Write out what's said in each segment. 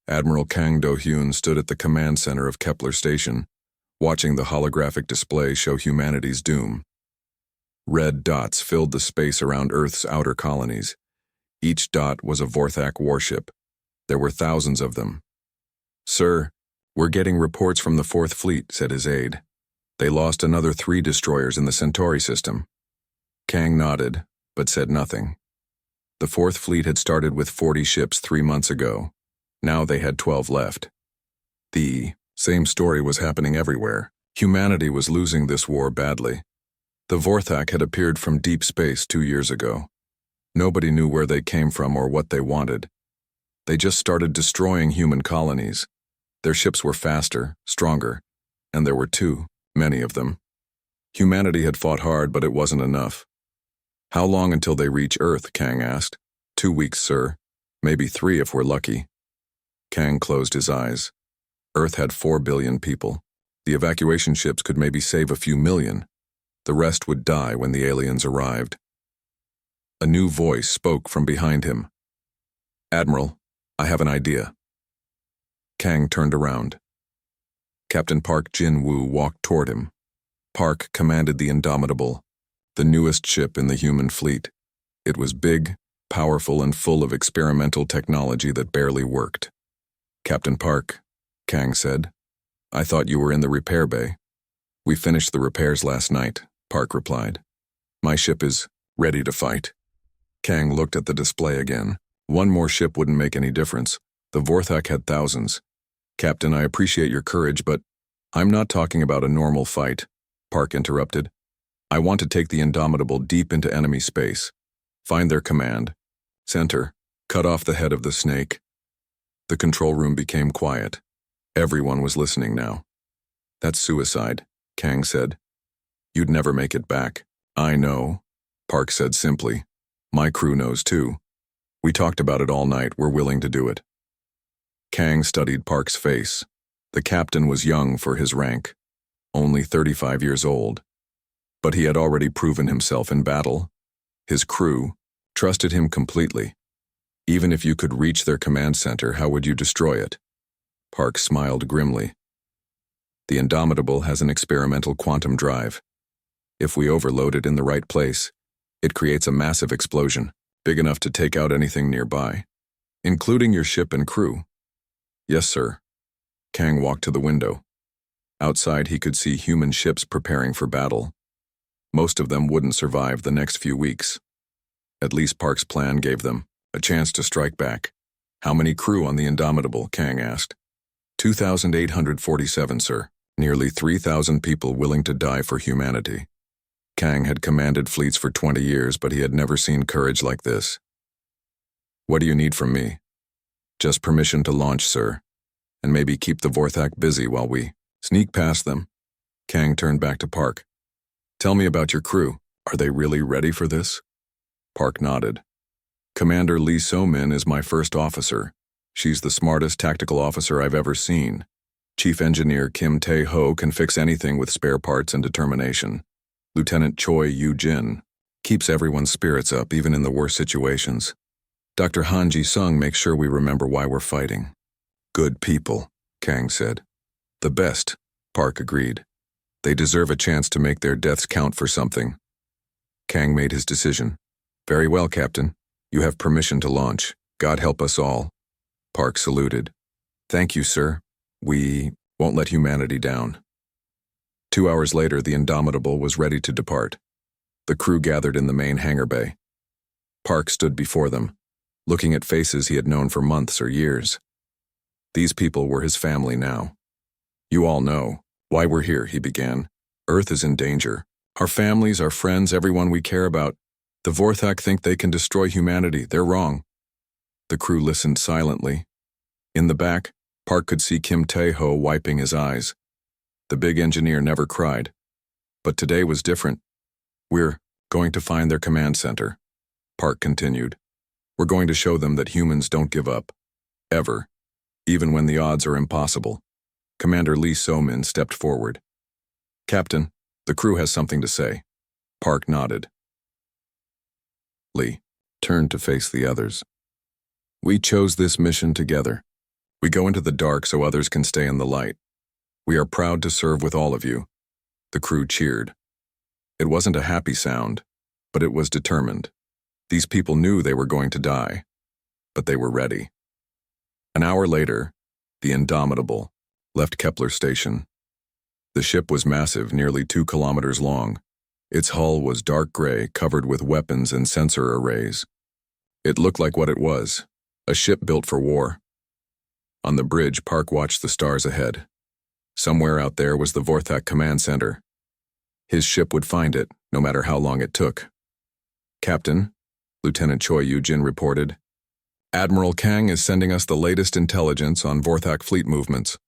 Admiral Kang Do-hyun stood at the command center of Kepler Station, watching the holographic display show humanity's doom. Red dots filled the space around Earth's outer colonies. Each dot was a Vorthak warship. There were thousands of them. "Sir, we're getting reports from the Fourth Fleet," said his aide. "They lost another 3 destroyers in the Centauri system." Kang nodded, but said nothing. The Fourth Fleet had started with 40 ships 3 months ago. Now they had 12 left. The same story was happening everywhere. Humanity was losing this war badly. The Vorthak had appeared from deep space 2 years ago. Nobody knew where they came from or what they wanted. They just started destroying human colonies. Their ships were faster, stronger, and there were too many of them. Humanity had fought hard, but it wasn't enough. "How long until they reach Earth?" Kang asked. 2 weeks, sir. Maybe 3 if we're lucky." Kang closed his eyes. Earth had 4 billion people. The evacuation ships could maybe save a few million. The rest would die when the aliens arrived. A new voice spoke from behind him. "Admiral, I have an idea." Kang turned around. Captain Park Jin-woo walked toward him. Park commanded the Indomitable, the newest ship in the human fleet. It was big, powerful, and full of experimental technology that barely worked. "Captain Park," Kang said, "I thought you were in the repair bay." "We finished the repairs last night," Park replied. "My ship is ready to fight." Kang looked at the display again. One more ship wouldn't make any difference. The Vorthak had thousands. "Captain, I appreciate your courage, but I'm not talking about a normal fight," Park interrupted. "I want to take the Indomitable deep into enemy space. Find their command center, cut off the head of the snake." The control room became quiet. Everyone was listening now. "That's suicide," Kang said. "You'd never make it back." "I know," Park said simply. "My crew knows too. We talked about it all night. We're willing to do it." Kang studied Park's face. The captain was young for his rank, only 35 years old. But he had already proven himself in battle. His crew trusted him completely. "Even if you could reach their command center, how would you destroy it?" Park smiled grimly. "The Indomitable has an experimental quantum drive. If we overload it in the right place, it creates a massive explosion, big enough to take out anything nearby, including your ship and crew." "Yes, sir." Kang walked to the window. Outside, he could see human ships preparing for battle. Most of them wouldn't survive the next few weeks. At least Park's plan gave them a chance to strike back. "How many crew on the Indomitable?" Kang asked. 2,847, sir. Nearly 3,000 people willing to die for humanity. Kang had commanded fleets for 20 years, but he had never seen courage like this. "What do you need from me?" "Just permission to launch, sir. And maybe keep the Vorthak busy while we sneak past them." Kang turned back to Park. "Tell me about your crew. Are they really ready for this?" Park nodded. "Commander Lee So-min is my first officer. She's the smartest tactical officer I've ever seen. Chief Engineer Kim Tae-ho can fix anything with spare parts and determination. Lieutenant Choi Yu-jin keeps everyone's spirits up even in the worst situations. Dr. Han Ji-sung makes sure we remember why we're fighting." "Good people," Kang said. "The best," Park agreed. "They deserve a chance to make their deaths count for something." Kang made his decision. "Very well, Captain. You have permission to launch. God help us all." Park saluted. "Thank you, sir. We won't let humanity down." 2 hours later, the Indomitable was ready to depart. The crew gathered in the main hangar bay. Park stood before them, looking at faces he had known for months or years. These people were his family now. "You all know why we're here," he began. "Earth is in danger. Our families, our friends, everyone we care about. The Vorthak think they can destroy humanity. They're wrong." The crew listened silently. In the back, Park could see Kim Tae-ho wiping his eyes. The big engineer never cried. But today was different. "We're going to find their command center," Park continued. "We're going to show them that humans don't give up. Ever. Even when the odds are impossible." Commander Lee So-min stepped forward. "Captain, the crew has something to say." Park nodded. Lee turned to face the others. "We chose this mission together. We go into the dark so others can stay in the light. We are proud to serve with all of you." The crew cheered. It wasn't a happy sound, but it was determined. These people knew they were going to die, but they were ready. An hour later, the Indomitable left Kepler Station. The ship was massive, nearly 2 kilometers long. Its hull was dark gray, covered with weapons and sensor arrays. It looked like what it was, a ship built for war. On the bridge, Park watched the stars ahead. Somewhere out there was the Vorthak Command Center. His ship would find it, no matter how long it took. "Captain," Lieutenant Choi Yu-jin reported, "Admiral Kang is sending us the latest intelligence on Vorthak fleet movements."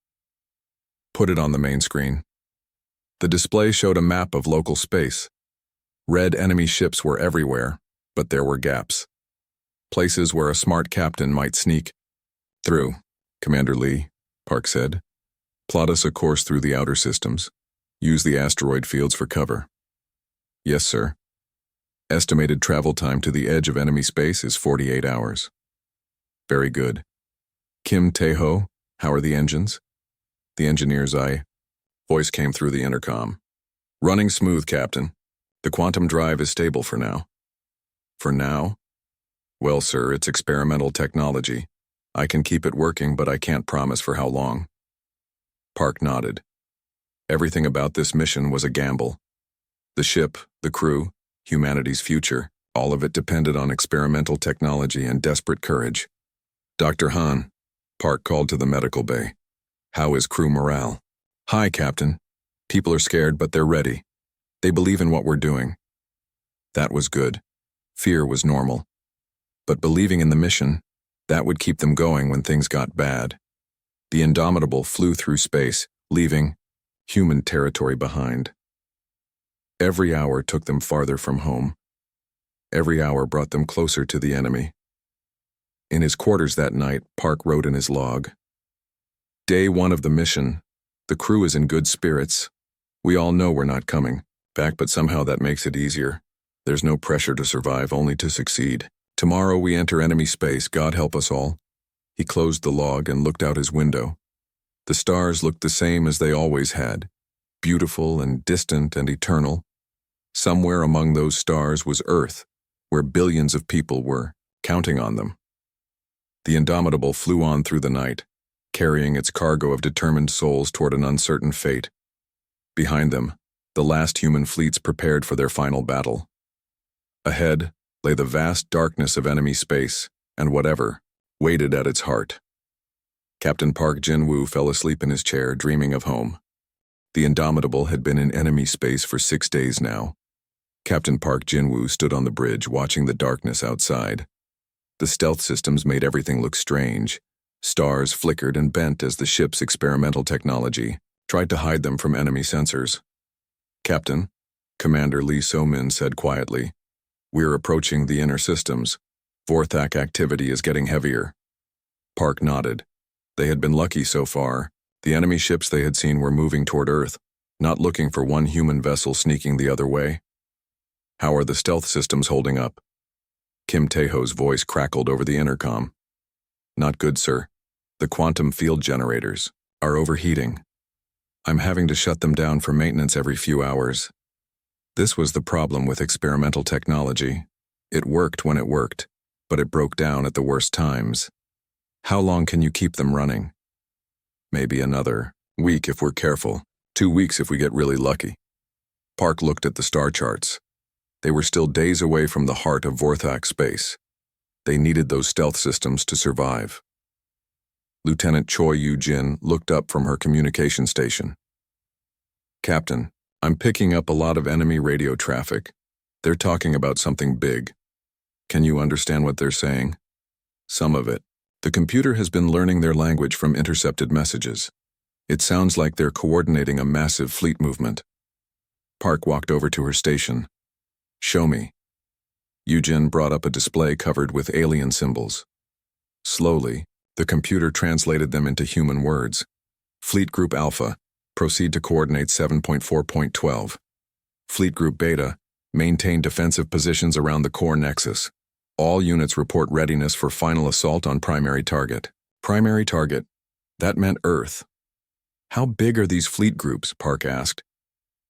"Put it on the main screen." The display showed a map of local space. Red enemy ships were everywhere, but there were gaps. Places where a smart captain might sneak through. "Commander Lee," Park said, "plot us a course through the outer systems. Use the asteroid fields for cover." "Yes, sir." Estimated travel time to the edge of enemy space is 48 hours. "Very good. Kim Tae-ho, how are the engines?" "The engineer's voice came through the intercom. "Running smooth, Captain. The quantum drive is stable for now." "For now?" "Well, sir, it's experimental technology. I can keep it working, but I can't promise for how long." Park nodded. Everything about this mission was a gamble. The ship, the crew, humanity's future, all of it depended on experimental technology and desperate courage. "Dr. Han," Park called to the medical bay. "How is crew morale?" "Hi, Captain. People are scared, but they're ready. They believe in what we're doing." That was good. Fear was normal. But believing in the mission, that would keep them going when things got bad. The Indomitable flew through space, leaving human territory behind. Every hour took them farther from home. Every hour brought them closer to the enemy. In his quarters that night, Park wrote in his log, "Day 1 of the mission. The crew is in good spirits. We all know we're not coming back, but somehow that makes it easier. There's no pressure to survive, only to succeed. Tomorrow we enter enemy space, God help us all." He closed the log and looked out his window. The stars looked the same as they always had, beautiful and distant and eternal. Somewhere among those stars was Earth, where billions of people were counting on them. The Indomitable flew on through the night, carrying its cargo of determined souls toward an uncertain fate. Behind them, the last human fleets prepared for their final battle. Ahead lay the vast darkness of enemy space, and whatever waited at its heart. Captain Park Jin-woo fell asleep in his chair, dreaming of home. The Indomitable had been in enemy space for 6 days now. Captain Park Jin-woo stood on the bridge, watching the darkness outside. The stealth systems made everything look strange. Stars flickered and bent as the ship's experimental technology tried to hide them from enemy sensors. "Captain," Commander Lee So-min said quietly, "we're approaching the inner systems. Vorthak activity is getting heavier." Park nodded. They had been lucky so far. The enemy ships they had seen were moving toward Earth, not looking for one human vessel sneaking the other way. "How are the stealth systems holding up?" Kim Tae-ho's voice crackled over the intercom. "Not good, sir. The quantum field generators are overheating. I'm having to shut them down for maintenance every few hours." This was the problem with experimental technology. It worked when it worked, but it broke down at the worst times. "How long can you keep them running?" "Maybe another week if we're careful. 2 weeks if we get really lucky." Park looked at the star charts. They were still days away from the heart of Vorthak space. They needed those stealth systems to survive. Lieutenant Choi Yu-jin looked up from her communication station. "Captain, I'm picking up a lot of enemy radio traffic. They're talking about something big. Can you understand what they're saying?" "Some of it. The computer has been learning their language from intercepted messages. It sounds like they're coordinating a massive fleet movement." Park walked over to her station. "Show me." Yu-jin brought up a display covered with alien symbols. Slowly, the computer translated them into human words. "Fleet Group Alpha, proceed to coordinate 7.4.12. Fleet Group Beta, maintain defensive positions around the core nexus. All units report readiness for final assault on primary target. Primary target, That meant Earth. How big are these fleet groups? Park asked.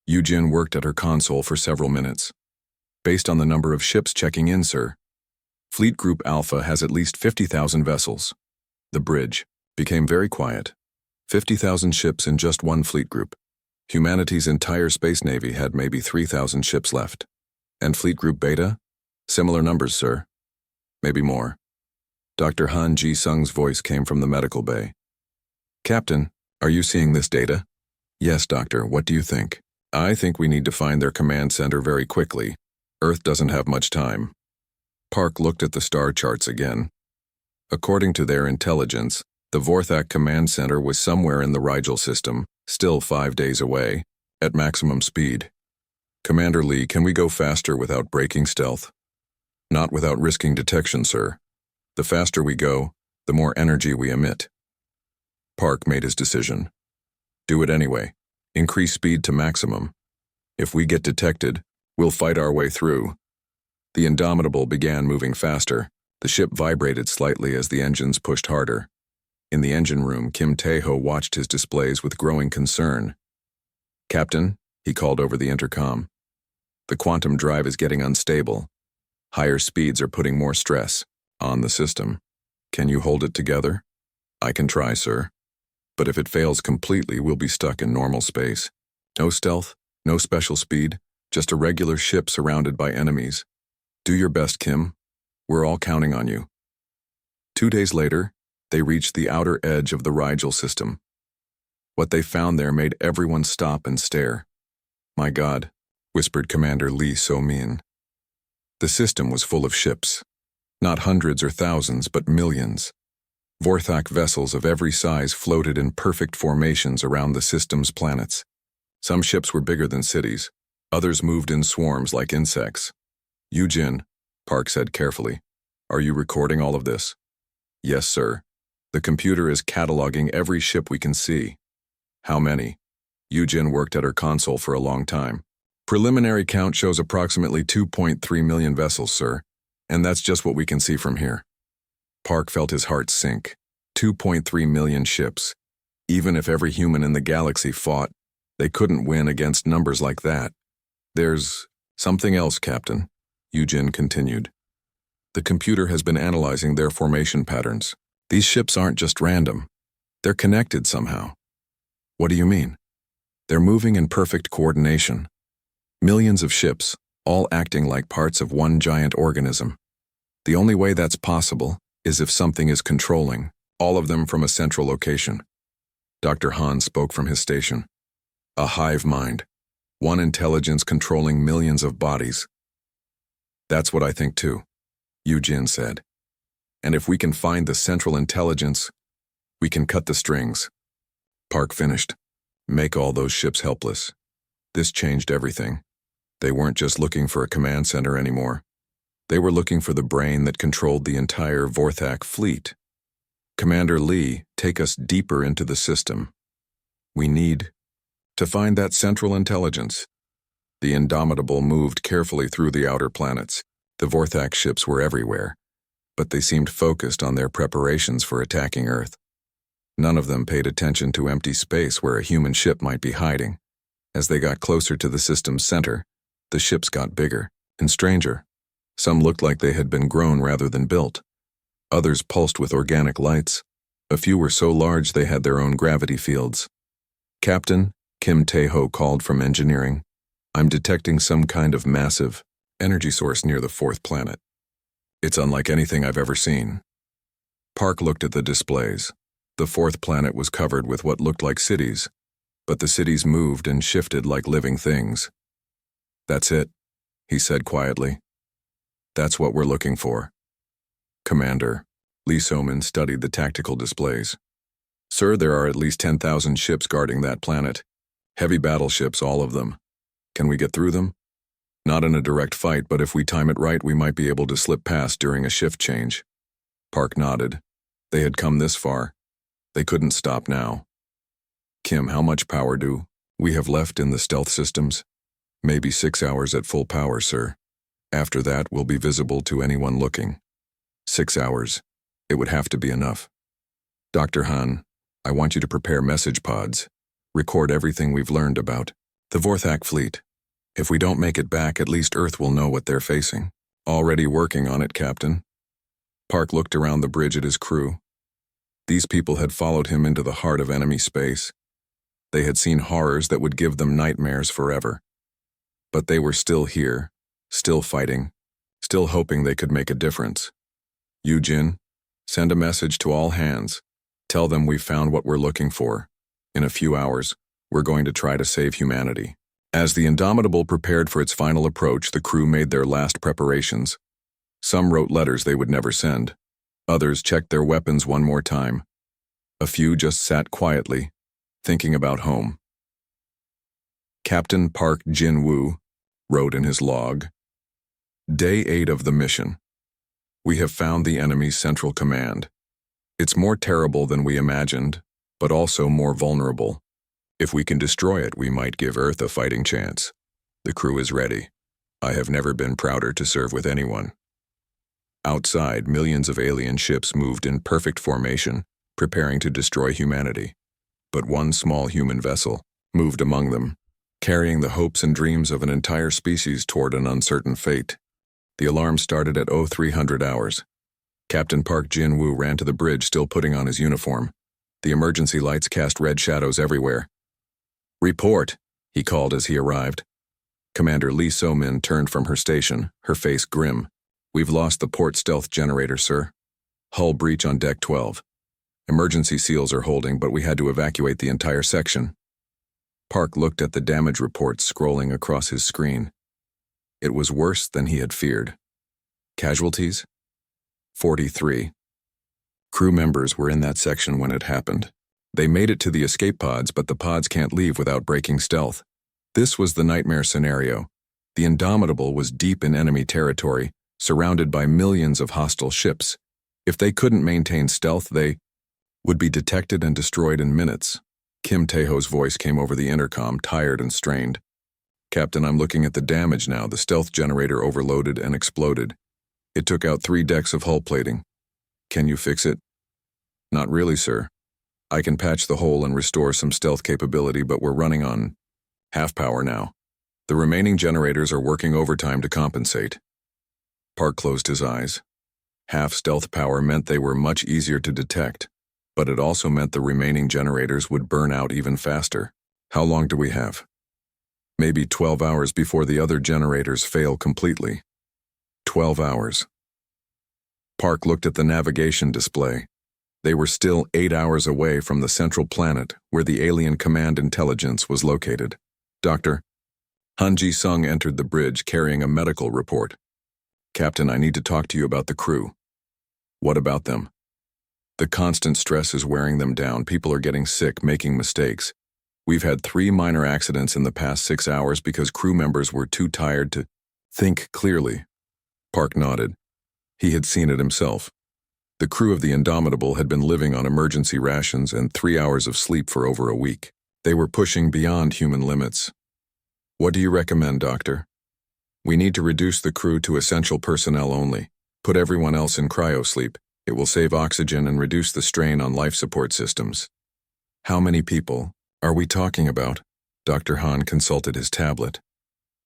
Yujin worked at her console for several minutes. Based on the number of ships checking in, sir. Fleet Group Alpha has at least 50,000 vessels. The bridge became very quiet. 50,000 ships in just one fleet group. Humanity's entire space navy had maybe 3,000 ships left. And Fleet Group Beta? Similar numbers, sir. Maybe more. Dr. Han Ji-sung's voice came from the medical bay. Captain, are you seeing this data? Yes, Doctor. What do you think? I think we need to find their command center very quickly. Earth doesn't have much time. Park looked at the star charts again. According to their intelligence, the Vorthak command center was somewhere in the Rigel system, still 5 days away, at maximum speed. Commander Lee, can we go faster without breaking stealth? Not without risking detection, sir. The faster we go, the more energy we emit. Park made his decision. Do it anyway. Increase speed to maximum. If we get detected, we'll fight our way through. The Indomitable began moving faster. The ship vibrated slightly as the engines pushed harder. In the engine room, Kim Tae-ho watched his displays with growing concern. Captain, he called over the intercom. The quantum drive is getting unstable. Higher speeds are putting more stress on the system. Can you hold it together? I can try, sir. But if it fails completely, we'll be stuck in normal space. No stealth, no special speed, just a regular ship surrounded by enemies. Do your best, Kim. We're all counting on you. 2 days later, they reached the outer edge of the Rigel system. What they found there made everyone stop and stare. My God, whispered Commander Lee So-min. The system was full of ships. Not hundreds or thousands, but millions. Vorthak vessels of every size floated in perfect formations around the system's planets. Some ships were bigger than cities. Others moved in swarms like insects. Yujin, Park said carefully, are you recording all of this? Yes, sir. The computer is cataloging every ship we can see. How many? Yujin worked at her console for a long time. Preliminary count shows approximately 2.3 million vessels, sir, and that's just what we can see from here. Park felt his heart sink. 2.3 million ships. Even if every human in the galaxy fought, they couldn't win against numbers like that. There's something else, Captain, Yujin continued. The computer has been analyzing their formation patterns. These ships aren't just random. They're connected somehow. What do you mean? They're moving in perfect coordination. Millions of ships, all acting like parts of one giant organism. The only way that's possible is if something is controlling, all of them from a central location. Dr. Han spoke from his station. A hive mind. One intelligence controlling millions of bodies. That's what I think too, Yujin said. And if we can find the central intelligence, we can cut the strings. Park finished. Make all those ships helpless. This changed everything. They weren't just looking for a command center anymore. They were looking for the brain that controlled the entire Vorthak fleet. Commander Lee, take us deeper into the system. We need to find that central intelligence. The Indomitable moved carefully through the outer planets. The Vorthak ships were everywhere, but they seemed focused on their preparations for attacking Earth. None of them paid attention to empty space where a human ship might be hiding. As they got closer to the system's center, the ships got bigger and stranger. Some looked like they had been grown rather than built. Others pulsed with organic lights. A few were so large they had their own gravity fields. Captain, Kim Tae-ho called from engineering. I'm detecting some kind of massive energy source near the 4th planet. It's unlike anything I've ever seen. Park looked at the displays. The 4th planet was covered with what looked like cities, but the cities moved and shifted like living things. That's it, he said quietly. That's what we're looking for. Commander, Lee So-min studied the tactical displays. Sir, there are at least 10,000 ships guarding that planet. Heavy battleships, all of them. Can we get through them? Not in a direct fight, but if we time it right, we might be able to slip past during a shift change. Park nodded. They had come this far. They couldn't stop now. Kim, how much power do we have left in the stealth systems? Maybe 6 hours at full power, sir. After that, we'll be visible to anyone looking. 6 hours. It would have to be enough. Dr. Han, I want you to prepare message pods. Record everything we've learned about the Vorthak fleet. If we don't make it back, at least Earth will know what they're facing. Already working on it, Captain. Park looked around the bridge at his crew. These people had followed him into the heart of enemy space. They had seen horrors that would give them nightmares forever. But they were still here, still fighting, still hoping they could make a difference. Yujin, send a message to all hands. Tell them we've found what we're looking for. In a few hours, we're going to try to save humanity. As the Indomitable prepared for its final approach, the crew made their last preparations. Some wrote letters they would never send. Others checked their weapons one more time. A few just sat quietly, thinking about home. Captain Park Jin-woo wrote in his log, Day 8 of the mission. We have found the enemy's central command. It's more terrible than we imagined, but also more vulnerable. If we can destroy it, we might give Earth a fighting chance. The crew is ready. I have never been prouder to serve with anyone. Outside, millions of alien ships moved in perfect formation, preparing to destroy humanity. But one small human vessel moved among them, carrying the hopes and dreams of an entire species toward an uncertain fate. The alarm started at 0300 hours. Captain Park Jin-woo ran to the bridge, still putting on his uniform. The emergency lights cast red shadows everywhere. Report, he called as he arrived. Commander Lee So-min turned from her station, her face grim. We've lost the port stealth generator, sir. Hull breach on deck 12. Emergency seals are holding, but we had to evacuate the entire section. Park looked at the damage reports scrolling across his screen. It was worse than he had feared. Casualties? 43. Crew members were in that section when it happened. They made it to the escape pods, but the pods can't leave without breaking stealth. This was the nightmare scenario. The Indomitable was deep in enemy territory, surrounded by millions of hostile ships. If they couldn't maintain stealth, they would be detected and destroyed in minutes. Kim Taeho's voice came over the intercom, tired and strained. Captain, I'm looking at the damage now. The stealth generator overloaded and exploded. It took out 3 decks of hull plating. Can you fix it? Not really, sir. I can patch the hole and restore some stealth capability, but we're running on half power now. The remaining generators are working overtime to compensate. Park closed his eyes. Half stealth power meant they were much easier to detect, but it also meant the remaining generators would burn out even faster. How long do we have? Maybe 12 hours before the other generators fail completely. 12 hours. Park looked at the navigation display. They were still 8 hours away from the central planet where the alien command intelligence was located. Doctor, Han Ji-sung entered the bridge carrying a medical report. Captain, I need to talk to you about the crew. What about them? The constant stress is wearing them down. People are getting sick, making mistakes. We've had 3 minor accidents in the past 6 hours because crew members were too tired to think clearly. Park nodded. He had seen it himself. The crew of the Indomitable had been living on emergency rations and 3 hours of sleep for over a week. They were pushing beyond human limits. What do you recommend, Doctor? We need to reduce the crew to essential personnel only. Put everyone else in cryosleep. It will save oxygen and reduce the strain on life support systems. How many people are we talking about? Dr. Han consulted his tablet.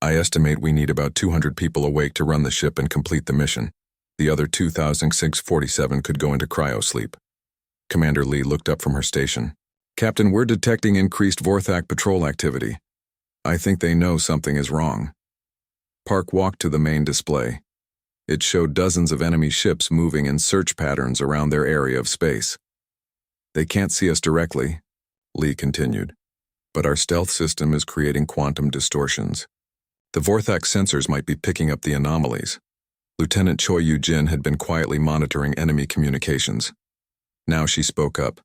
I estimate we need about 200 people awake to run the ship and complete the mission. The other 2,647 could go into cryosleep. Commander Lee looked up from her station. Captain, we're detecting increased Vorthak patrol activity. I think they know something is wrong. Park walked to the main display. It showed dozens of enemy ships moving in search patterns around their area of space. They can't see us directly, Lee continued, but our stealth system is creating quantum distortions. The Vorthak sensors might be picking up the anomalies. Lieutenant Choi Yu-jin had been quietly monitoring enemy communications. Now she spoke up.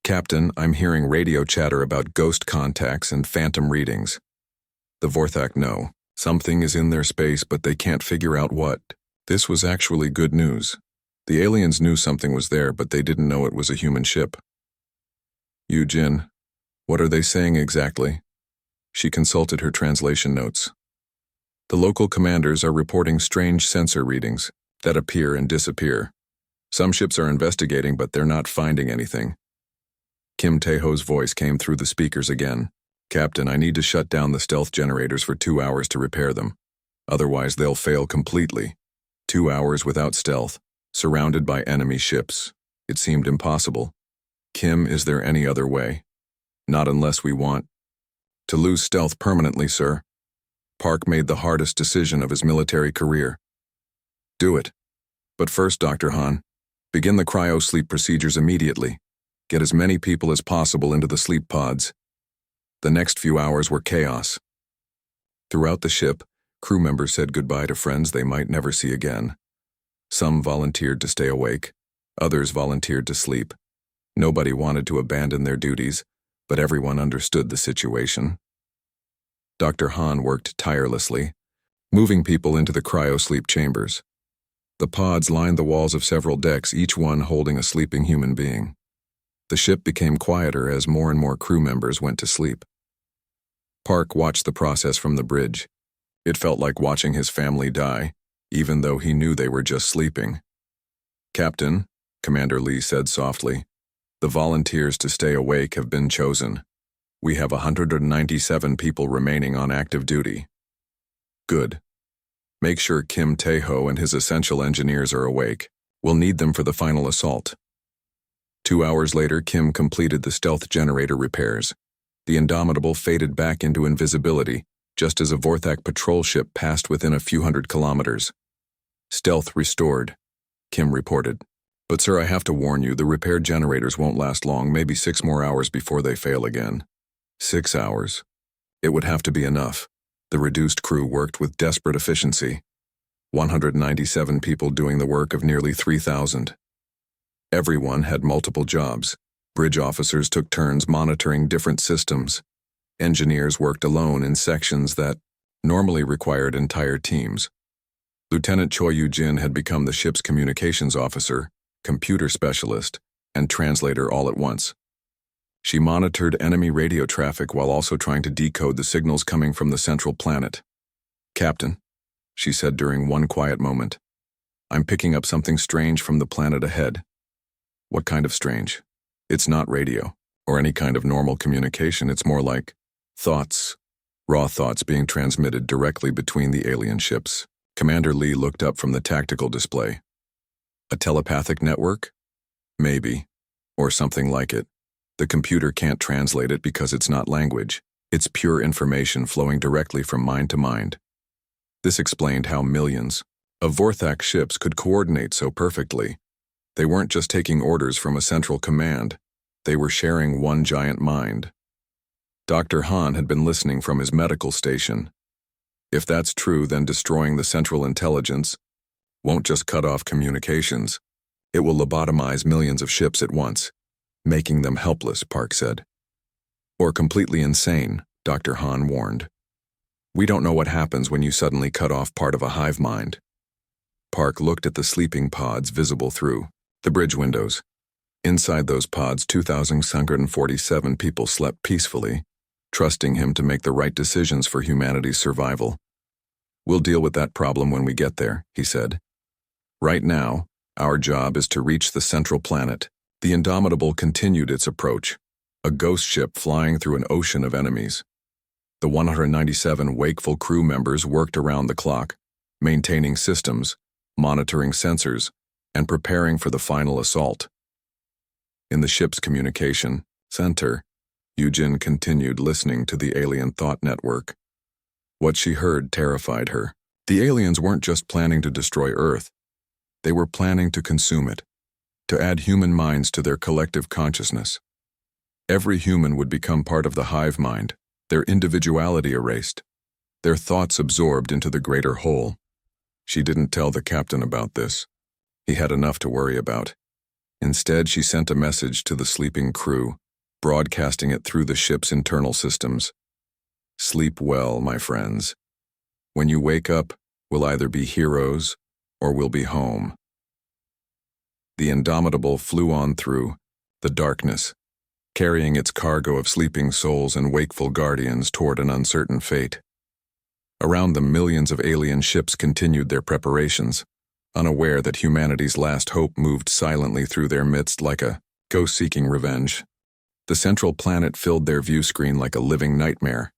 Captain, I'm hearing radio chatter about ghost contacts and phantom readings. The Vorthak know. Something is in their space, but they can't figure out what. This was actually good news. The aliens knew something was there, but they didn't know it was a human ship. Yu-jin, what are they saying exactly? She consulted her translation notes. The local commanders are reporting strange sensor readings that appear and disappear. Some ships are investigating, but they're not finding anything. Kim Taeho's voice came through the speakers again. "Captain, I need to shut down the stealth generators for 2 hours to repair them. Otherwise, they'll fail completely. 2 hours without stealth, surrounded by enemy ships. It seemed impossible. Kim, is there any other way? Not unless we want to lose stealth permanently, sir." Park made the hardest decision of his military career. "Do it. But first, Dr. Han, begin the cryo-sleep procedures immediately. Get as many people as possible into the sleep pods." The next few hours were chaos. Throughout the ship, crew members said goodbye to friends they might never see again. Some volunteered to stay awake. Others volunteered to sleep. Nobody wanted to abandon their duties, but everyone understood the situation. Dr. Han worked tirelessly, moving people into the cryo-sleep chambers. The pods lined the walls of several decks, each one holding a sleeping human being. The ship became quieter as more and more crew members went to sleep. Park watched the process from the bridge. It felt like watching his family die, even though he knew they were just sleeping. "Captain," Commander Lee said softly, "the volunteers to stay awake have been chosen. We have 197 people remaining on active duty." "Good. Make sure Kim Taeho and his essential engineers are awake. We'll need them for the final assault." 2 hours later, Kim completed the stealth generator repairs. The Indomitable faded back into invisibility, just as a Vorthak patrol ship passed within a few hundred kilometers. "Stealth restored," Kim reported. "But sir, I have to warn you, the repaired generators won't last long, maybe 6 more hours before they fail again." 6 hours. It would have to be enough. The reduced crew worked with desperate efficiency. 197 people doing the work of nearly 3,000. Everyone had multiple jobs. Bridge officers took turns monitoring different systems. Engineers worked alone in sections that normally required entire teams. Lieutenant Choi Yu-jin had become the ship's communications officer, computer specialist, and translator all at once. She monitored enemy radio traffic while also trying to decode the signals coming from the central planet. "Captain," she said during one quiet moment, "I'm picking up something strange from the planet ahead." "What kind of strange?" "It's not radio, or any kind of normal communication. It's more like thoughts, raw thoughts being transmitted directly between the alien ships." Commander Lee looked up from the tactical display. "A telepathic network? Maybe. Or something like it. The computer can't translate it because it's not language. It's pure information flowing directly from mind to mind." This explained how millions of Vorthak ships could coordinate so perfectly. They weren't just taking orders from a central command. They were sharing one giant mind. Dr. Han had been listening from his medical station. If that's true, then destroying the central intelligence won't just cut off communications. It will lobotomize millions of ships at once, making them helpless, Park said. "Or completely insane," Dr. Han warned. "We don't know what happens when you suddenly cut off part of a hive mind." Park looked at the sleeping pods visible through the bridge windows. Inside those pods, 2,647 people slept peacefully, trusting him to make the right decisions for humanity's survival. "We'll deal with that problem when we get there," he said. "Right now, our job is to reach the central planet." The Indomitable continued its approach, a ghost ship flying through an ocean of enemies. The 197 wakeful crew members worked around the clock, maintaining systems, monitoring sensors, and preparing for the final assault. In the ship's communication center, Yu-jin continued listening to the alien thought network. What she heard terrified her. The aliens weren't just planning to destroy Earth. They were planning to consume it, to add human minds to their collective consciousness. Every human would become part of the hive mind, their individuality erased, their thoughts absorbed into the greater whole. She didn't tell the captain about this. He had enough to worry about. Instead, she sent a message to the sleeping crew, broadcasting it through the ship's internal systems. "Sleep well, my friends. When you wake up, we'll either be heroes or we'll be home." The Indomitable flew on through the darkness, carrying its cargo of sleeping souls and wakeful guardians toward an uncertain fate. Around them, millions of alien ships continued their preparations, unaware that humanity's last hope moved silently through their midst like a ghost seeking revenge. The central planet filled their view screen like a living nightmare.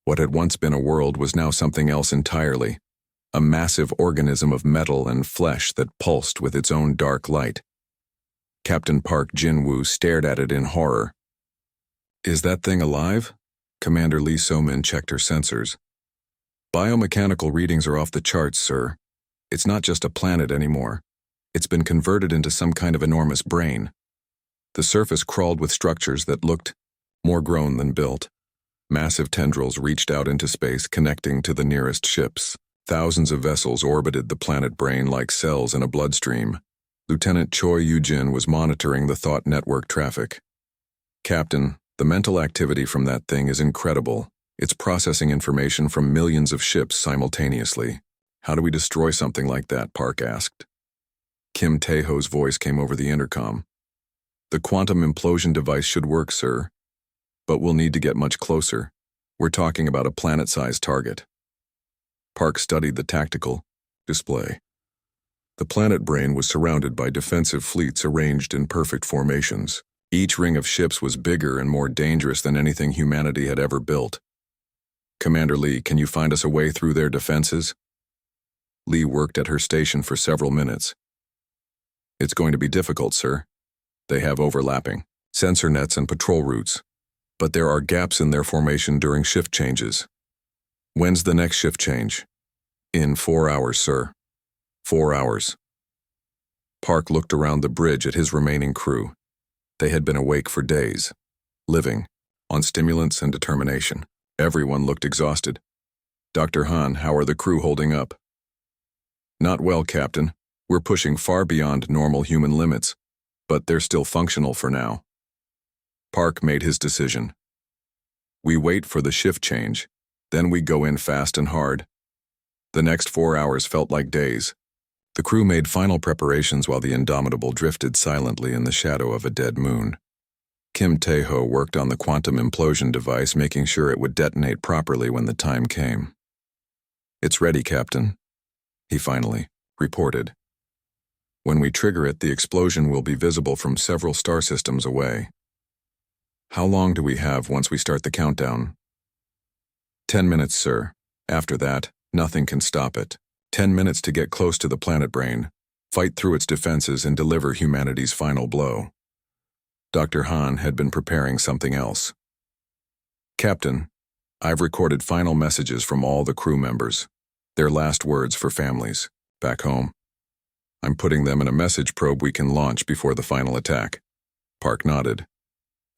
What had once been a world was now something else entirely. A massive organism of metal and flesh that pulsed with its own dark light. Captain Park Jin-woo stared at it in horror. "Is that thing alive?" Commander Lee So-min checked her sensors. "Biomechanical readings are off the charts, sir. It's not just a planet anymore. It's been converted into some kind of enormous brain." The surface crawled with structures that looked more grown than built. Massive tendrils reached out into space, connecting to the nearest ships. Thousands of vessels orbited the planet brain like cells in a bloodstream. Lieutenant Choi Yoo-jin was monitoring the thought network traffic. "Captain, the mental activity from that thing is incredible. It's processing information from millions of ships simultaneously. How do we destroy something like that?" Park asked. Kim Tae-ho's voice came over the intercom. "The quantum implosion device should work, sir. But we'll need to get much closer. We're talking about a planet-sized target." Park studied the tactical display. The planet brain was surrounded by defensive fleets arranged in perfect formations. Each ring of ships was bigger and more dangerous than anything humanity had ever built. "Commander Lee, can you find us a way through their defenses?" Lee worked at her station for several minutes. "It's going to be difficult, sir. They have overlapping sensor nets and patrol routes, but there are gaps in their formation during shift changes." "When's the next shift change?" "In 4 hours, sir." 4 hours. Park looked around the bridge at his remaining crew. They had been awake for days, living on stimulants and determination. Everyone looked exhausted. "Dr. Han, how are the crew holding up?" "Not well, Captain. We're pushing far beyond normal human limits, but they're still functional for now." Park made his decision. "We wait for the shift change, then we go in fast and hard." The next 4 hours felt like days. The crew made final preparations while the Indomitable drifted silently in the shadow of a dead moon. Kim Tae-ho worked on the quantum implosion device, making sure it would detonate properly when the time came. "It's ready, Captain," he finally reported. "When we trigger it, the explosion will be visible from several star systems away." "How long do we have once we start the countdown?" 10 minutes, sir. After that, nothing can stop it. 10 minutes to get close to the planet brain, fight through its defenses, and deliver humanity's final blow." Dr. Han had been preparing something else. "Captain, I've recorded final messages from all the crew members. Their last words for families back home. I'm putting them in a message probe we can launch before the final attack." Park nodded.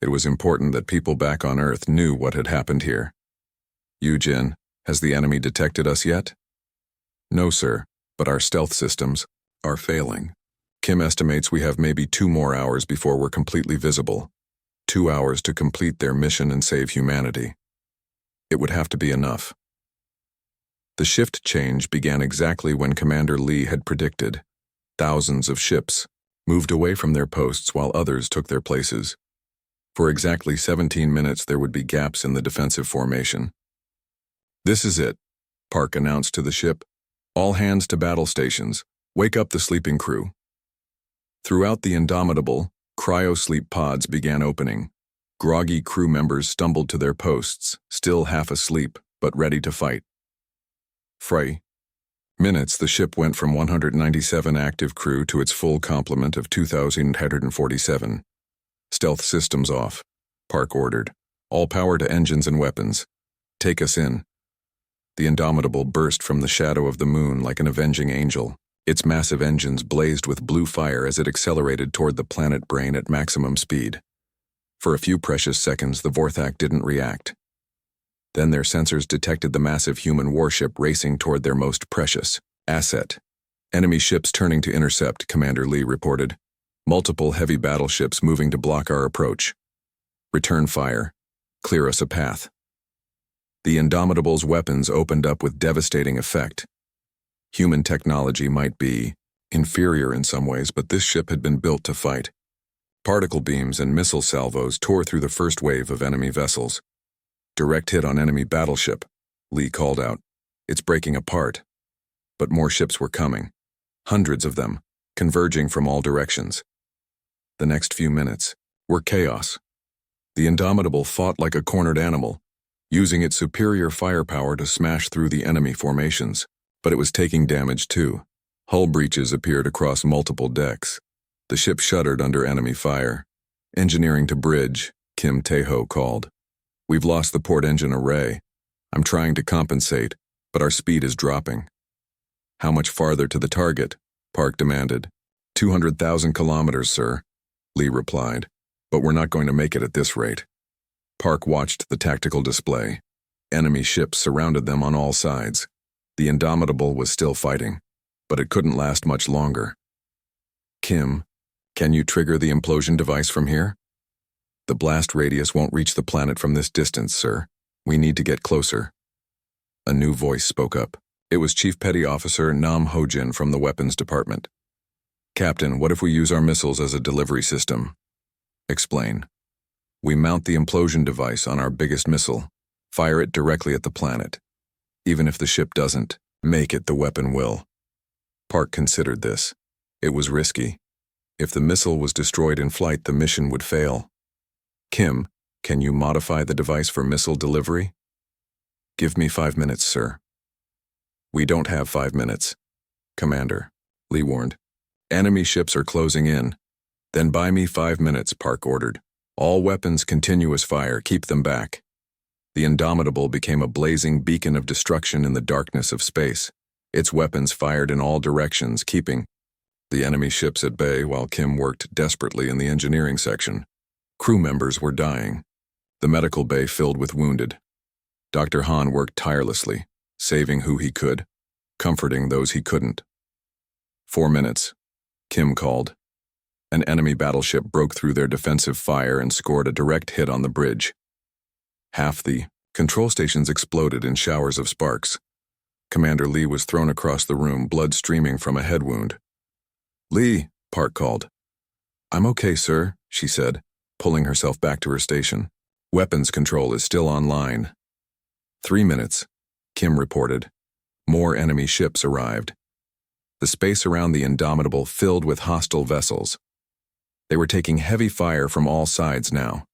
It was important that people back on Earth knew what had happened here. "Yoo-jin, has the enemy detected us yet?" "No, sir, but our stealth systems are failing. Kim estimates we have maybe 2 more hours before we're completely visible. 2 hours to complete their mission and save humanity. It would have to be enough." The shift change began exactly when Commander Lee had predicted. Thousands of ships moved away from their posts while others took their places. For exactly 17 minutes there would be gaps in the defensive formation. "This is it," Park announced to the ship. "All hands to battle stations. Wake up the sleeping crew." Throughout the Indomitable, cryo-sleep pods began opening. Groggy crew members stumbled to their posts, still half asleep, but ready to fight. For minutes, the ship went from 197 active crew to its full complement of 2,147. "Stealth systems off," Park ordered. "All power to engines and weapons. Take us in." The Indomitable burst from the shadow of the moon like an avenging angel. Its massive engines blazed with blue fire as it accelerated toward the planet brain at maximum speed. For a few precious seconds, the Vorthak didn't react. Then their sensors detected the massive human warship racing toward their most precious asset. "Enemy ships turning to intercept," Commander Lee reported. "Multiple heavy battleships moving to block our approach. Return fire. Clear us a path." The Indomitable's weapons opened up with devastating effect. Human technology might be inferior in some ways, but this ship had been built to fight. Particle beams and missile salvos tore through the first wave of enemy vessels. "Direct hit on enemy battleship," Lee called out. "It's breaking apart." But more ships were coming. Hundreds of them, converging from all directions. The next few minutes were chaos. The Indomitable fought like a cornered animal, using its superior firepower to smash through the enemy formations, but it was taking damage too. Hull breaches appeared across multiple decks. The ship shuddered under enemy fire. "Engineering to bridge," Kim Tae-ho called. "We've lost the port engine array. I'm trying to compensate, but our speed is dropping." "How much farther to the target?" Park demanded. 200,000 kilometers, sir," Lee replied. "But we're not going to make it at this rate." Park watched the tactical display. Enemy ships surrounded them on all sides. The Indomitable was still fighting, but it couldn't last much longer. "Kim, can you trigger the implosion device from here?" "The blast radius won't reach the planet from this distance, sir. We need to get closer." A new voice spoke up. It was Chief Petty Officer Nam Ho-jin from the Weapons Department. "Captain, what if we use our missiles as a delivery system?" "Explain." "We mount the implosion device on our biggest missile, fire it directly at the planet. Even if the ship doesn't make it, the weapon will." Park considered this. It was risky. If the missile was destroyed in flight, the mission would fail. "Kim, can you modify the device for missile delivery?" "Give me 5 minutes, sir." "We don't have 5 minutes, Commander," Lee warned. "Enemy ships are closing in." "Then buy me 5 minutes," Park ordered. "All weapons continuous fire, keep them back." The Indomitable became a blazing beacon of destruction in the darkness of space. Its weapons fired in all directions, keeping the enemy ships at bay while Kim worked desperately in the engineering section. Crew members were dying. The medical bay filled with wounded. Dr. Han worked tirelessly, saving who he could, comforting those he couldn't. 4 minutes, Kim called. An enemy battleship broke through their defensive fire and scored a direct hit on the bridge. Half the control stations exploded in showers of sparks. Commander Lee was thrown across the room, blood streaming from a head wound. "Lee," Park called. "I'm okay, sir," she said, pulling herself back to her station. "Weapons control is still online." 3 minutes, Kim reported. More enemy ships arrived. The space around the Indomitable filled with hostile vessels. They were taking heavy fire from all sides now.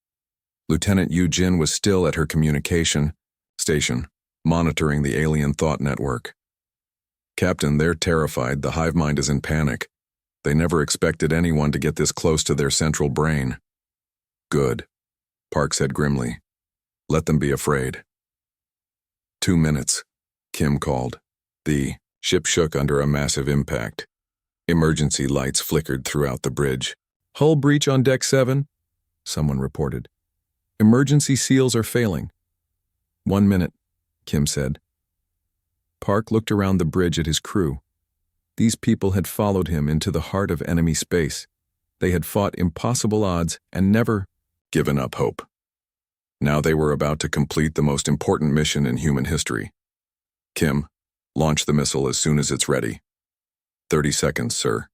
Lieutenant Yu Jin was still at her communication station, monitoring the alien thought network. "Captain, they're terrified. The hive mind is in panic. They never expected anyone to get this close to their central brain." "Good," Park said grimly. "Let them be afraid." 2 minutes, Kim called. The ship shook under a massive impact. Emergency lights flickered throughout the bridge. "Hull breach on deck 7, someone reported. "Emergency seals are failing." 1 minute, Kim said. Park looked around the bridge at his crew. These people had followed him into the heart of enemy space. They had fought impossible odds and never given up hope. Now they were about to complete the most important mission in human history. "Kim, launch the missile as soon as it's ready." 30 seconds, sir."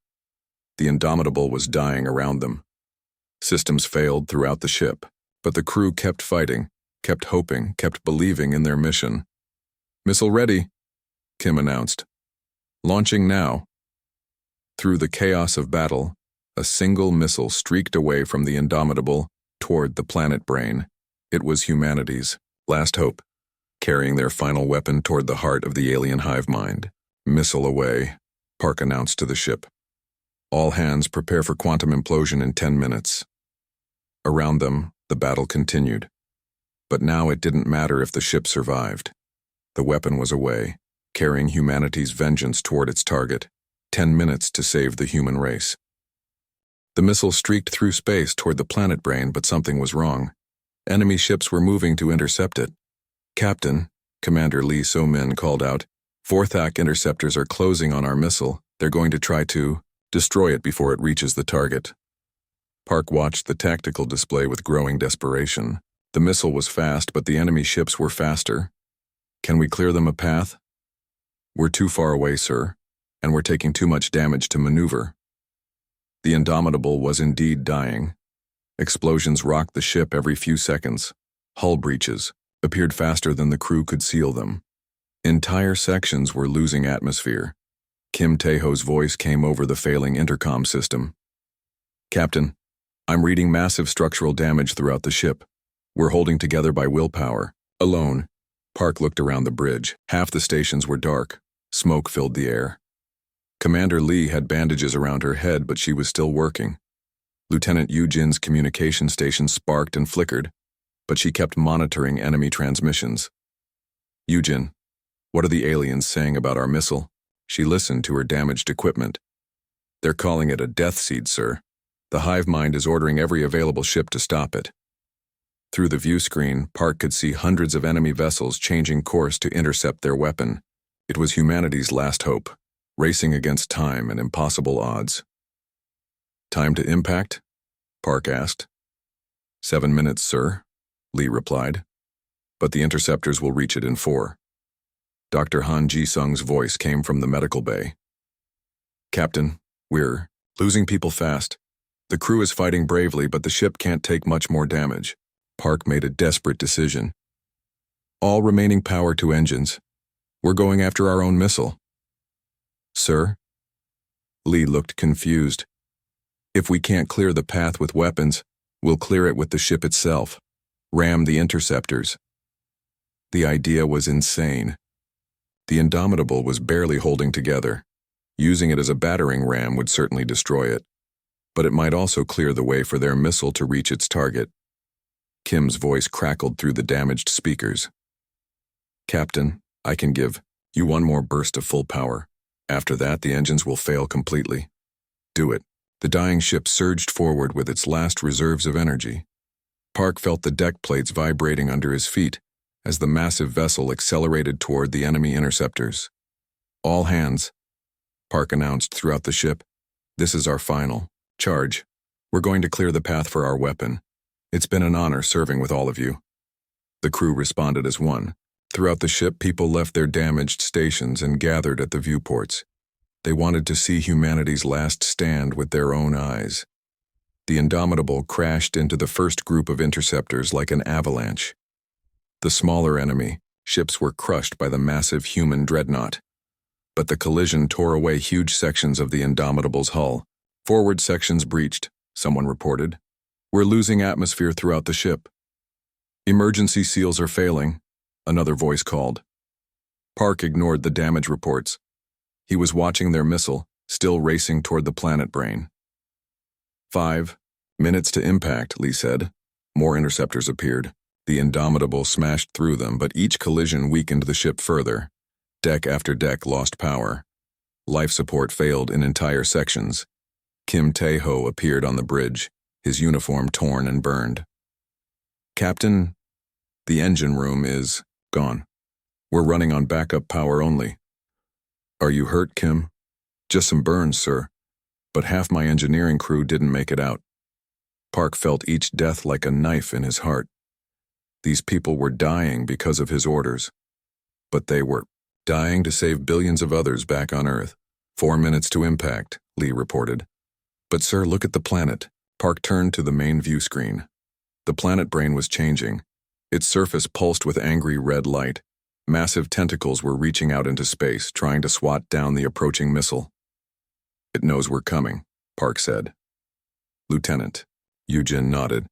The Indomitable was dying around them. Systems failed throughout the ship, but the crew kept fighting, kept hoping, kept believing in their mission. "Missile ready," Kim announced. "Launching now." Through the chaos of battle, a single missile streaked away from the Indomitable toward the planet brain. It was humanity's last hope, carrying their final weapon toward the heart of the alien hive mind. "Missile away," Park announced to the ship. "All hands prepare for quantum implosion in 10 minutes. Around them, the battle continued. But now it didn't matter if the ship survived. The weapon was away, carrying humanity's vengeance toward its target. 10 minutes to save the human race. The missile streaked through space toward the planet brain, but something was wrong. Enemy ships were moving to intercept it. "Captain," Commander Lee So-min called out, "4THAC interceptors are closing on our missile. They're going to try to destroy it before it reaches the target." Park watched the tactical display with growing desperation. The missile was fast, but the enemy ships were faster. "Can we clear them a path?" "We're too far away, sir, and we're taking too much damage to maneuver." The Indomitable was indeed dying. Explosions rocked the ship every few seconds. Hull breaches appeared faster than the crew could seal them. Entire sections were losing atmosphere. Kim Tae-ho's voice came over the failing intercom system. "Captain, I'm reading massive structural damage throughout the ship. We're holding together by willpower. Alone. Park looked around the bridge. Half the stations were dark. Smoke filled the air. Commander Lee had bandages around her head, but she was still working. Lieutenant Yujin's communication station sparked and flickered, but she kept monitoring enemy transmissions. Yujin, what are the aliens saying about our missile? She listened to her damaged equipment. They're calling it a death seed, sir. The hive mind is ordering every available ship to stop it. Through the view screen, Park could see hundreds of enemy vessels changing course to intercept their weapon. It was humanity's last hope, racing against time and impossible odds. Time to impact? Park asked. 7 minutes, sir, Lee replied. But the interceptors will reach it in 4. Dr. Han Ji-sung's voice came from the medical bay. Captain, we're losing people fast. The crew is fighting bravely, but the ship can't take much more damage. Park made a desperate decision. All remaining power to engines. We're going after our own missile. Sir? Lee looked confused. If we can't clear the path with weapons, we'll clear it with the ship itself. Ram the interceptors. The idea was insane. The Indomitable was barely holding together. Using it as a battering ram would certainly destroy it. But it might also clear the way for their missile to reach its target. Kim's voice crackled through the damaged speakers. Captain, I can give you one more burst of full power. After that, the engines will fail completely. Do it. The dying ship surged forward with its last reserves of energy. Park felt the deck plates vibrating under his feet as the massive vessel accelerated toward the enemy interceptors. All hands, Park announced throughout the ship. This is our final charge. We're going to clear the path for our weapon. It's been an honor serving with all of you. The crew responded as one. Throughout the ship, people left their damaged stations and gathered at the viewports. They wanted to see humanity's last stand with their own eyes. The Indomitable crashed into the first group of interceptors like an avalanche. The smaller enemy ships were crushed by the massive human dreadnought. But the collision tore away huge sections of the Indomitable's hull. Forward sections breached, someone reported. We're losing atmosphere throughout the ship. Emergency seals are failing, another voice called. Park ignored the damage reports. He was watching their missile, still racing toward the planet brain. 5 minutes to impact, Lee said. More interceptors appeared. The Indomitable smashed through them, but each collision weakened the ship further. Deck after deck lost power. Life support failed in entire sections. Kim Tae-ho appeared on the bridge, his uniform torn and burned. Captain, the engine room is gone. We're running on backup power only. Are you hurt, Kim? Just some burns, sir. But half my engineering crew didn't make it out. Park felt each death like a knife in his heart. These people were dying because of his orders. But they were dying to save billions of others back on Earth. 4 minutes to impact, Lee reported. But sir, look at the planet. Park turned to the main view screen. The planet brain was changing. Its surface pulsed with angry red light. Massive tentacles were reaching out into space, trying to swat down the approaching missile. It knows we're coming, Park said. Lieutenant, Yujin nodded.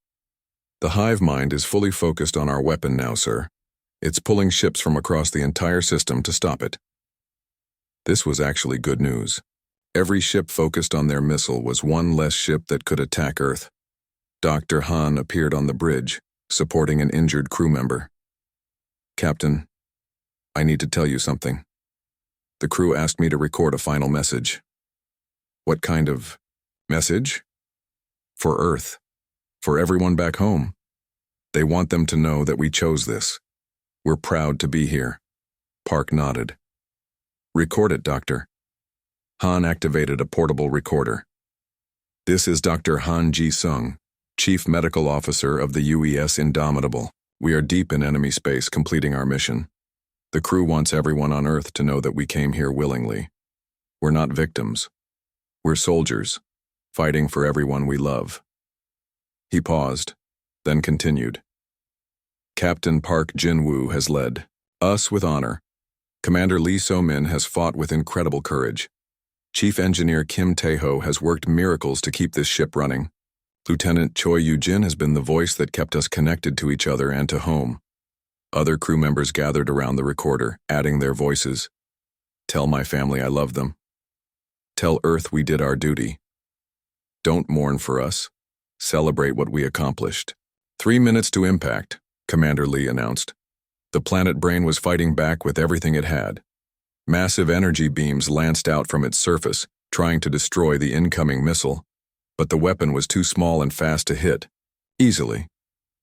The hive mind is fully focused on our weapon now, sir. It's pulling ships from across the entire system to stop it. This was actually good news. Every ship focused on their missile was one less ship that could attack Earth. Dr. Han appeared on the bridge, supporting an injured crew member. Captain, I need to tell you something. The crew asked me to record a final message. What kind of message? For Earth. For everyone back home. They want them to know that we chose this. We're proud to be here. Park nodded. Record it, Doctor. Han activated a portable recorder. This is Dr. Han Ji-sung, Chief Medical Officer of the UES Indomitable. We are deep in enemy space completing our mission. The crew wants everyone on Earth to know that we came here willingly. We're not victims. We're soldiers, fighting for everyone we love. He paused, then continued. Captain Park Jin-woo has led us with honor. Commander Lee So-min has fought with incredible courage. Chief Engineer Kim Tae-ho has worked miracles to keep this ship running. Lieutenant Choi Yu-jin has been the voice that kept us connected to each other and to home. Other crew members gathered around the recorder, adding their voices. Tell my family I love them. Tell Earth we did our duty. Don't mourn for us. Celebrate what we accomplished. 3 minutes to impact, Commander Lee announced. The planet brain was fighting back with everything it had. Massive energy beams lanced out from its surface, trying to destroy the incoming missile. But the weapon was too small and fast to hit. Easily.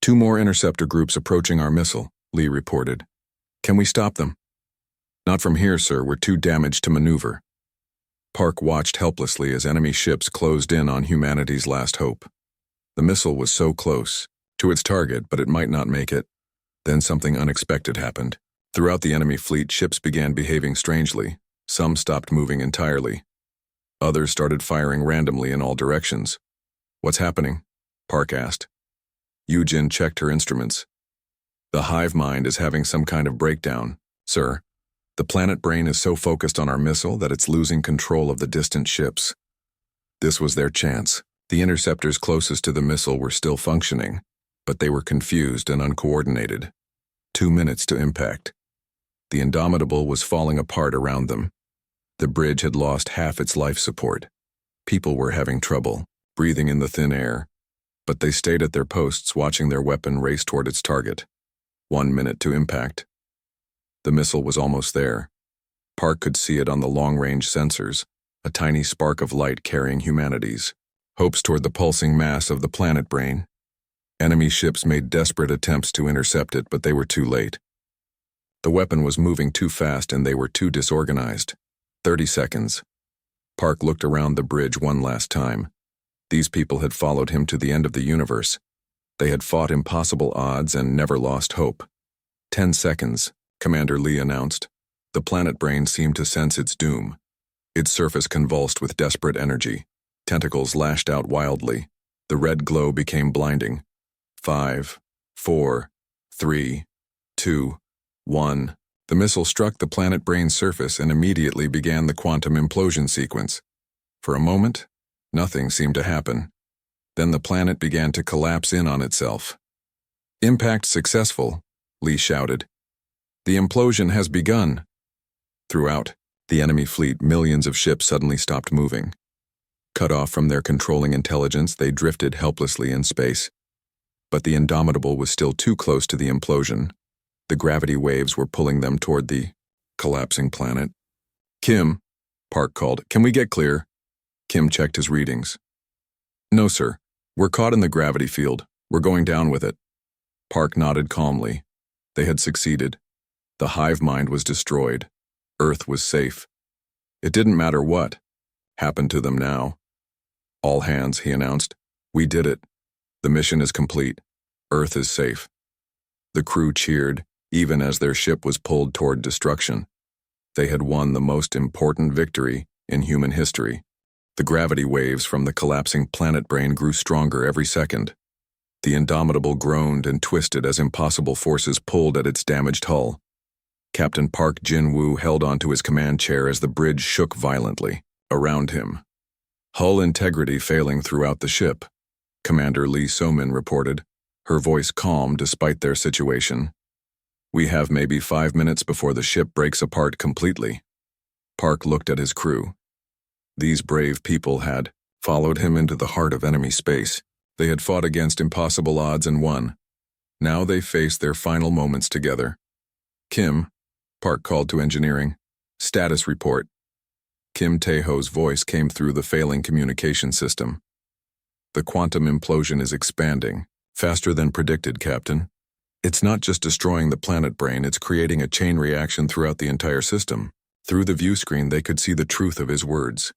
2 more interceptor groups approaching our missile, Lee reported. Can we stop them? Not from here, sir. We're too damaged to maneuver. Park watched helplessly as enemy ships closed in on humanity's last hope. The missile was so close to its target, but it might not make it. Then something unexpected happened. Throughout the enemy fleet, ships began behaving strangely. Some stopped moving entirely. Others started firing randomly in all directions. What's happening? Park asked. Yu-jin checked her instruments. The hive mind is having some kind of breakdown, sir. The planet brain is so focused on our missile that it's losing control of the distant ships. This was their chance. The interceptors closest to the missile were still functioning, but they were confused and uncoordinated. 2 minutes to impact. The Indomitable was falling apart around them. The bridge had lost half its life support. People were having trouble, breathing in the thin air, but they stayed at their posts watching their weapon race toward its target. 1 minute to impact. The missile was almost there. Park could see it on the long-range sensors, a tiny spark of light carrying humanity's hopes toward the pulsing mass of the planet brain. Enemy ships made desperate attempts to intercept it, but they were too late. The weapon was moving too fast and they were too disorganized. 30 seconds. Park looked around the bridge one last time. These people had followed him to the end of the universe. They had fought impossible odds and never lost hope. 10 seconds, Commander Lee announced. The planet brain seemed to sense its doom. Its surface convulsed with desperate energy. Tentacles lashed out wildly. The red glow became blinding. 5, 4, 3, 2, 1. The missile struck the planet brain's surface and immediately began the quantum implosion sequence. For a moment, nothing seemed to happen. Then the planet began to collapse in on itself. Impact successful, Lee shouted. The implosion has begun. Throughout the enemy fleet, millions of ships suddenly stopped moving. Cut off from their controlling intelligence, they drifted helplessly in space. But the Indomitable was still too close to the implosion. The gravity waves were pulling them toward the collapsing planet. Kim, Park called, can we get clear? Kim checked his readings. No, sir. We're caught in the gravity field. We're going down with it. Park nodded calmly. They had succeeded. The hive mind was destroyed. Earth was safe. It didn't matter what happened to them now. All hands, he announced. We did it. The mission is complete. Earth is safe. The crew cheered, even as their ship was pulled toward destruction. They had won the most important victory in human history. The gravity waves from the collapsing planet brain grew stronger every second. The Indomitable groaned and twisted as impossible forces pulled at its damaged hull. Captain Park Jin-woo held onto his command chair as the bridge shook violently around him. Hull integrity failing throughout the ship, Commander Lee So-min reported, her voice calm despite their situation. We have maybe 5 minutes before the ship breaks apart completely. Park looked at his crew. These brave people had followed him into the heart of enemy space. They had fought against impossible odds and won. Now they faced their final moments together. Kim, Park called to engineering. Status report. Kim Tae-ho's voice came through the failing communication system. The quantum implosion is expanding, faster than predicted, Captain. It's not just destroying the planet brain, it's creating a chain reaction throughout the entire system. Through the view screen, they could see the truth of his words.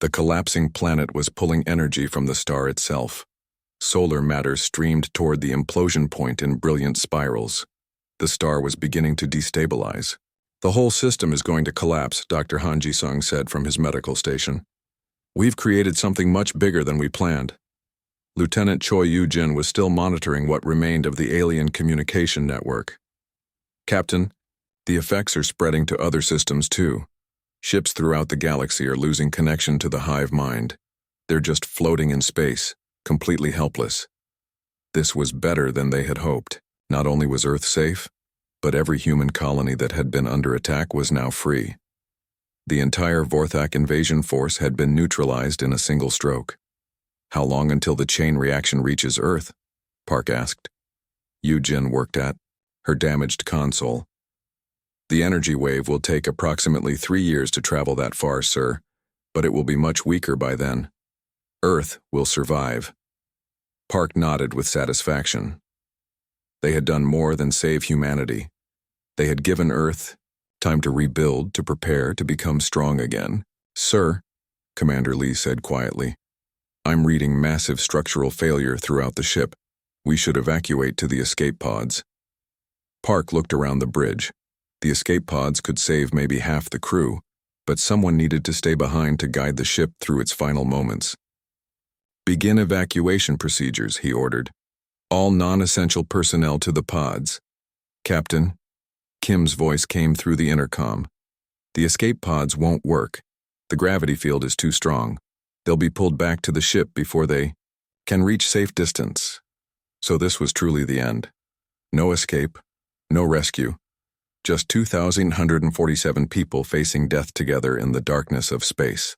The collapsing planet was pulling energy from the star itself. Solar matter streamed toward the implosion point in brilliant spirals. The star was beginning to destabilize. The whole system is going to collapse, Dr. Han Ji-sung said from his medical station. We've created something much bigger than we planned. Lieutenant Choi Yu-jin was still monitoring what remained of the alien communication network. Captain, the effects are spreading to other systems too. Ships throughout the galaxy are losing connection to the hive mind. They're just floating in space, completely helpless. This was better than they had hoped. Not only was Earth safe, but every human colony that had been under attack was now free. The entire Vorthak invasion force had been neutralized in a single stroke. How long until the chain reaction reaches Earth? Park asked. Yujin worked at her damaged console. The energy wave will take approximately 3 years to travel that far, sir, but it will be much weaker by then. Earth will survive. Park nodded with satisfaction. They had done more than save humanity. They had given Earth time to rebuild, to prepare, to become strong again. Sir, Commander Lee said quietly, I'm reading massive structural failure throughout the ship. We should evacuate to the escape pods. Park looked around the bridge. The escape pods could save maybe half the crew, but someone needed to stay behind to guide the ship through its final moments. Begin evacuation procedures, he ordered. All non-essential personnel to the pods. Captain, Kim's voice came through the intercom. The escape pods won't work. The gravity field is too strong. They'll be pulled back to the ship before they can reach safe distance. So this was truly the end. No escape, no rescue. Just 2,147 people facing death together in the darkness of space.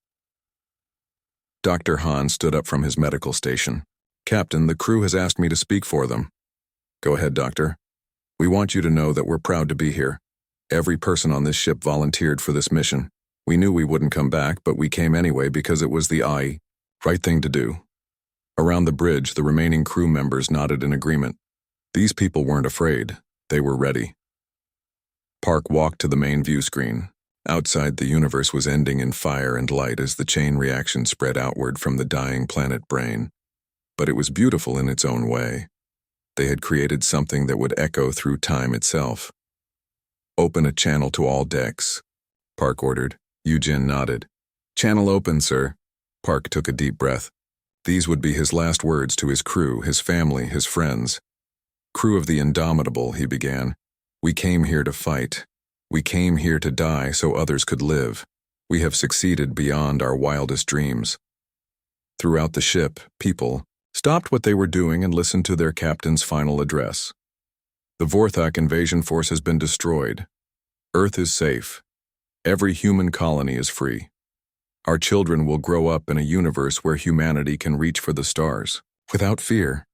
Dr. Han stood up from his medical station. Captain, the crew has asked me to speak for them. Go ahead, Doctor. We want you to know that we're proud to be here. Every person on this ship volunteered for this mission. We knew we wouldn't come back, but we came anyway because it was the right thing to do. Around the bridge, the remaining crew members nodded in agreement. These people weren't afraid. They were ready. Park walked to the main view screen. Outside, the universe was ending in fire and light as the chain reaction spread outward from the dying planet Brain. But it was beautiful in its own way. They had created something that would echo through time itself. Open a channel to all decks, Park ordered. Yujin nodded. Channel open, sir. Park took a deep breath. These would be his last words to his crew, his family, his friends. Crew of the Indomitable, he began. We came here to fight. We came here to die so others could live. We have succeeded beyond our wildest dreams. Throughout the ship, people stopped what they were doing and listened to their captain's final address. The Vorthak invasion force has been destroyed. Earth is safe. Every human colony is free. Our children will grow up in a universe where humanity can reach for the stars, without fear.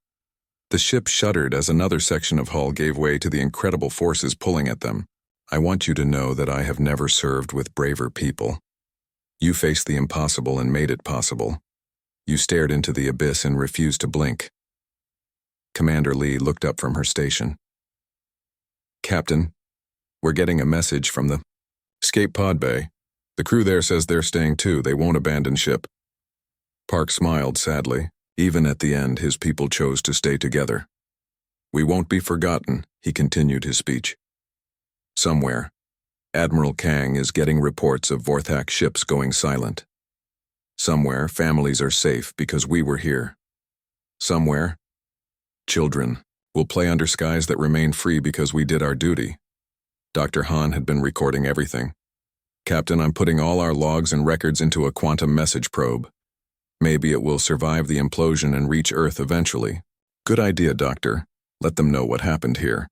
The ship shuddered as another section of hull gave way to the incredible forces pulling at them. I want you to know that I have never served with braver people. You faced the impossible and made it possible. You stared into the abyss and refused to blink. Commander Lee looked up from her station. Captain, we're getting a message from the escape pod bay. The crew there says they're staying too. They won't abandon ship. Park smiled sadly. Even at the end, his people chose to stay together. We won't be forgotten, he continued his speech. Somewhere, Admiral Kang is getting reports of Vorthak ships going silent. Somewhere, families are safe because we were here. Somewhere, children will play under skies that remain free because we did our duty. Dr. Han had been recording everything. Captain, I'm putting all our logs and records into a quantum message probe. Maybe it will survive the implosion and reach Earth eventually. Good idea, Doctor. Let them know what happened here.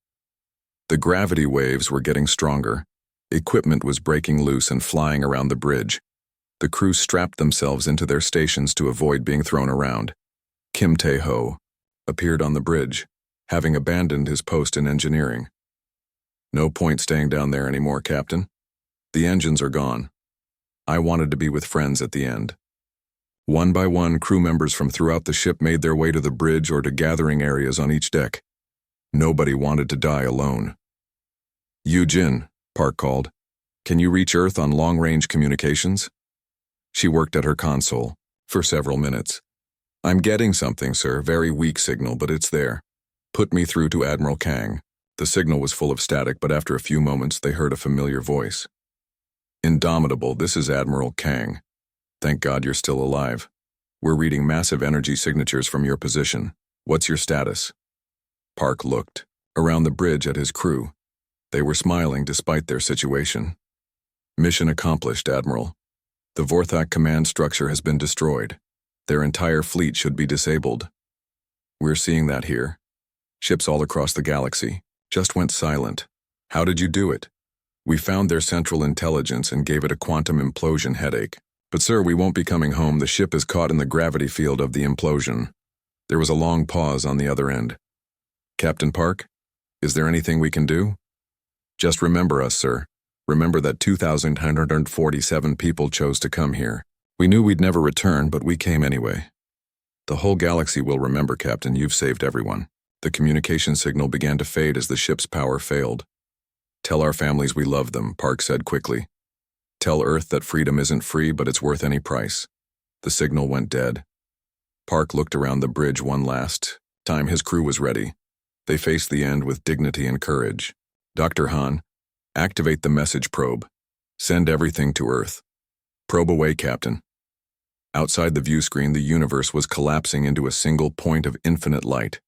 The gravity waves were getting stronger. Equipment was breaking loose and flying around the bridge. The crew strapped themselves into their stations to avoid being thrown around. Kim Tae-ho appeared on the bridge, having abandoned his post in engineering. No point staying down there anymore, Captain. The engines are gone. I wanted to be with friends at the end. One by one, crew members from throughout the ship made their way to the bridge or to gathering areas on each deck. Nobody wanted to die alone. Yujin, Park called. Can you reach Earth on long-range communications? She worked at her console for several minutes. I'm getting something, sir. Very weak signal, but it's there. Put me through to Admiral Kang. The signal was full of static, but after a few moments they heard a familiar voice. Indomitable, this is Admiral Kang. Thank God you're still alive. We're reading massive energy signatures from your position. What's your status? Park looked around the bridge at his crew. They were smiling despite their situation. Mission accomplished, Admiral. The Vorthak command structure has been destroyed. Their entire fleet should be disabled. We're seeing that here. Ships all across the galaxy just went silent. How did you do it? We found their central intelligence and gave it a quantum implosion headache. But sir, we won't be coming home. The ship is caught in the gravity field of the implosion. There was a long pause on the other end. Captain Park, is there anything we can do? Just remember us, sir. Remember that 2,147 people chose to come here. We knew we'd never return, but we came anyway. The whole galaxy will remember, Captain. You've saved everyone. The communication signal began to fade as the ship's power failed. Tell our families we love them, Park said quickly. Tell Earth that freedom isn't free, but it's worth any price. The signal went dead. Park looked around the bridge one last time. His crew was ready. They faced the end with dignity and courage. Dr. Han, activate the message probe. Send everything to Earth. Probe away, Captain. Outside the view screen, the universe was collapsing into a single point of infinite light.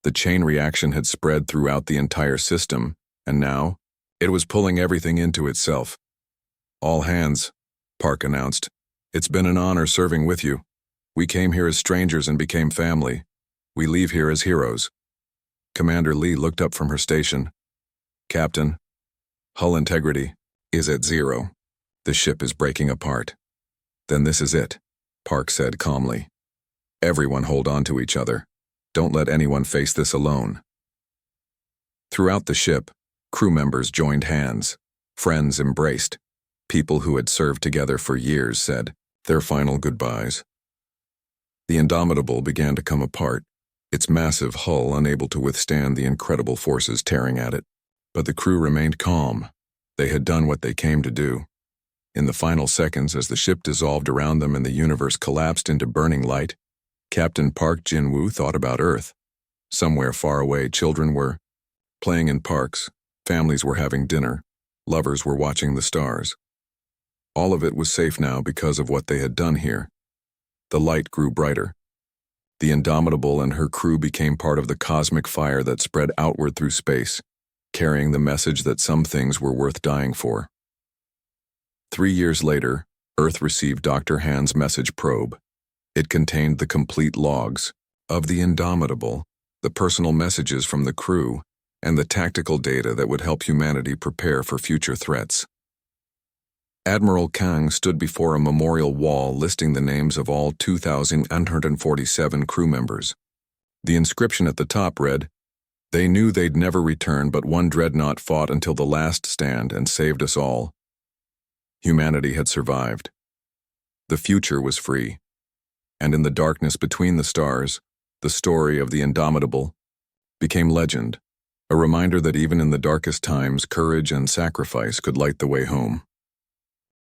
The chain reaction had spread throughout the entire system, and now, it was pulling everything into itself. All hands, Park announced. It's been an honor serving with you. We came here as strangers and became family. We leave here as heroes. Commander Lee looked up from her station. Captain, hull integrity is at 0. The ship is breaking apart. Then this is it, Park said calmly. Everyone hold on to each other. Don't let anyone face this alone. Throughout the ship, crew members joined hands. Friends embraced. People who had served together for years said their final goodbyes. The Indomitable began to come apart, its massive hull unable to withstand the incredible forces tearing at it. But the crew remained calm. They had done what they came to do. In the final seconds, as the ship dissolved around them and the universe collapsed into burning light, Captain Park Jin-woo thought about Earth. Somewhere far away, children were playing in parks, families were having dinner, lovers were watching the stars. All of it was safe now because of what they had done here. The light grew brighter. The Indomitable and her crew became part of the cosmic fire that spread outward through space, carrying the message that some things were worth dying for. 3 years later, Earth received Dr. Han's message probe. It contained the complete logs of the Indomitable, the personal messages from the crew, and the tactical data that would help humanity prepare for future threats. Admiral Kang stood before a memorial wall listing the names of all 2,147 crew members. The inscription at the top read, "They knew they'd never return, but one dreadnought fought until the last stand and saved us all." Humanity had survived. The future was free. And in the darkness between the stars, the story of the Indomitable became legend, a reminder that even in the darkest times, courage and sacrifice could light the way home.